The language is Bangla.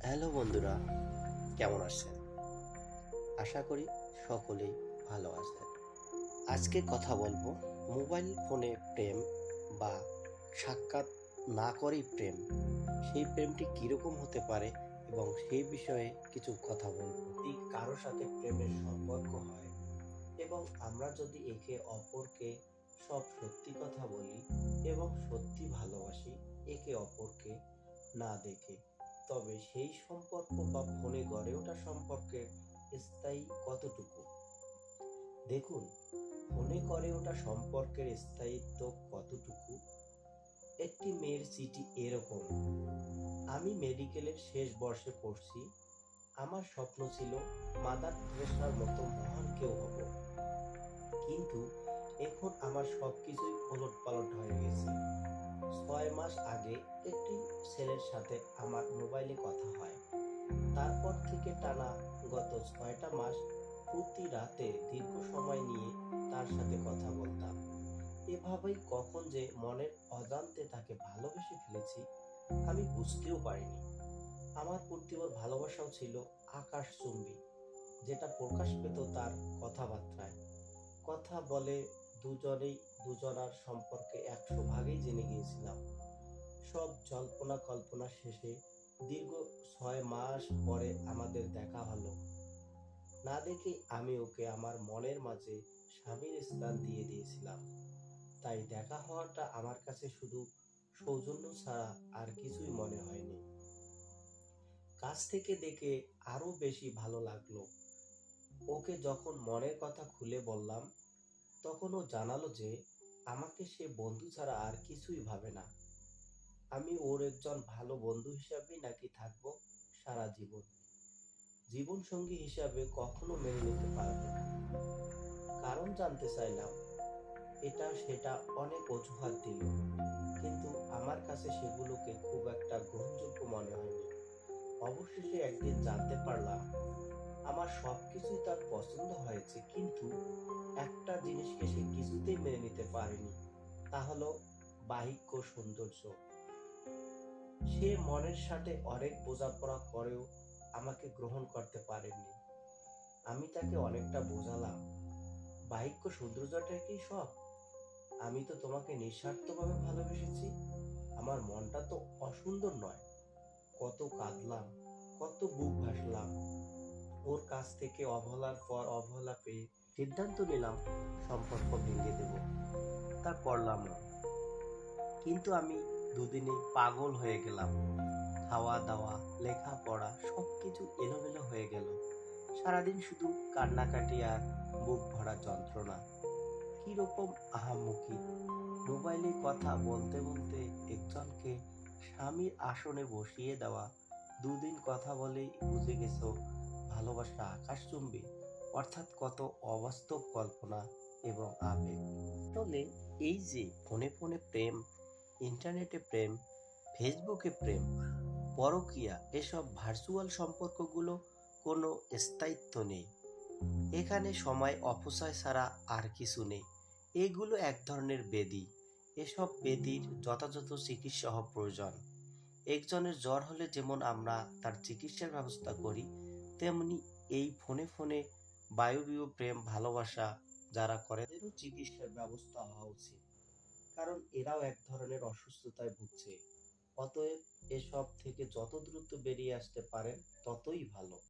হ্যালো বন্ধুরা, কেমন আছেন? আশা করি সকলেই ভালো আছেন। আজকে কথা বলবো মোবাইল ফোনে প্রেম বা সাক্ষাৎ না করেই প্রেম, সেই প্রেমটি কিরকম হতে পারে এবং সেই বিষয়ে কিছু কথা বলবো। যদি কারোর সাথে প্রেমের সম্পর্ক হয় এবং আমরা যদি একে অপরকে সব সত্যি কথা বলি এবং সত্যি ভালোবাসি একে অপরকে না দেখে, তবে সেই সম্পর্ক বা ফোনে গড়ে ওঠা সম্পর্কের স্থায়ী কতটুকু? দেখুন, ফোনে গড়ে ওঠা সম্পর্কের স্থায়িত্ব কতটুকু। একটি মেয়ের চিঠি এরকম: আমি মেডিকেলের শেষ বর্ষে পড়ছি। আমার স্বপ্ন ছিল মাদার তেরেসার মতো মহান কেউ হব, কিন্তু এখন আমার সবকিছুই ওলটপালট হয়ে গেছে। 6 মাস আগে একটি ছেলের সাথে আমার মোবাইলে কথা হয়। তারপর থেকে টানা গত 6টা মাস প্রতি রাতে দীর্ঘ সময় নিয়ে তার সাথে কথা বলতাম। এভাবেই কখন যে মনের অজান্তে তাকে ভালোবেসে ফেলেছি আমি বুঝতেও পারিনি। আমার প্রতি ওর ভালোবাসাও ছিল আকাশচুম্বী, যেটা প্রকাশ পেত তার কথাবার্তায়। কথা বলে দুজনেই দুজনার সম্পর্কে 100 ভাগেই জেনে গিয়েছিলাম। সব জল্পনা কল্পনা শেষে দীর্ঘ 6 মাস পরে আমাদের দেখা হলো। না দেখে আমি ওকে আমার মনের মাঝে স্বামীর স্থান দিয়ে দিয়েছিলাম। তাই দেখা হওয়াটা আমার কাছে শুধু সৌজন্য ছাড়া আর কিছুই মনে হয়নি। কাছ থেকে দেখে আরো বেশি ভালো লাগলো। ওকে যখন মনের কথা খুলে বললাম, তখন ও জানালো যে আমাকে সে বন্ধু ছাড়া আর কিছুই ভাবে না। আমি ওর একজন ভালো বন্ধু হিসাবেই নাকি থাকবো সারা জীবন। জীবন সঙ্গী হিসাবে কখনো মেনে নিতে পারবো না। কারণ জানতে চাইলাম, এটা সেটা অনেক অজুহাত দিল, কিন্তু আমার কাছে সেগুলোকে খুব একটা গ্রহণযোগ্য মনে হয়নি। অবশেষে একদিন জানতে পারলাম আমার সবকিছুই তার পছন্দ হয়েছে, কিন্তু একটা জিনিসকে সে কিছুতেই মেনে নিতে পারেনি, তা হলো বাহিক্য সৌন্দর্য। সে মনের সাথে অনেক বোঝাপড়া করেও আমাকে গ্রহণ করতে পারেনি। আমি তাকে অনেকটা বোঝালাম, বাহিক্য সৌন্দর্যটাই কি সব? আমি তো তোমাকে নিঃস্বার্থভাবে ভালোবেসেছি। আমার মনটা তো অসুন্দর নয়। কত কাঁদলাম, কত বুক ভাসলাম। ওর কাছ থেকে অবহেলার পর অবহেলা পেয়ে সিদ্ধান্ত নিলাম সম্পর্ক ভেঙে দেব। তা করলামও। কিন্তু আমি দুদিনে পাগল হয়ে গেলাম। খাওয়া দাওয়া, লেখাপড়া সবকিছু এলোমেলো হয়ে গেল। সারাদিন শুধু কান্নাকাটি আর বুক ভরা যন্ত্রণা। কিরকম আহাম্মকি! মোবাইলে কথা বলতে বলতে একজনকে স্বামীর আসনে বসিয়ে দেওয়া, দুদিন কথা বলেই বুঝে গেছো ভালোবাসা আকাশচুম্বী। অর্থাৎ কত অবাস্তব কল্পনা এবং আবেগ। আসলে এই যে ফোনে ফোনে প্রেম, ইন্টারনেটে প্রেম, ফেসবুকে প্রেম, পরকীয়া, এসব ভার্চুয়াল সম্পর্কগুলো কোনো স্থায়িত্ব নেই। এখানে সময় অপচয় ছাড়া আর কিছু নেই। এগুলো এক ধরনের ব্যাধি। এসব ব্যাধির যথাযথ চিকিৎসা হওয়া প্রয়োজন। একজনের জ্বর হলে যেমন আমরা তার চিকিৎসার ব্যবস্থা করি, তেমনি এই ফোনে ফোনে বায়বীয় প্রেম ভালোবাসা যারা করে তাদেরও চিকিৎসার ব্যবস্থা হওয়া উচিত। কারণ এরাও এক ধরনের অসুস্থতায় ভুগছে। অতএব এসব থেকে যত দ্রুত বেরিয়ে আসতে পারেন ততই ভালো।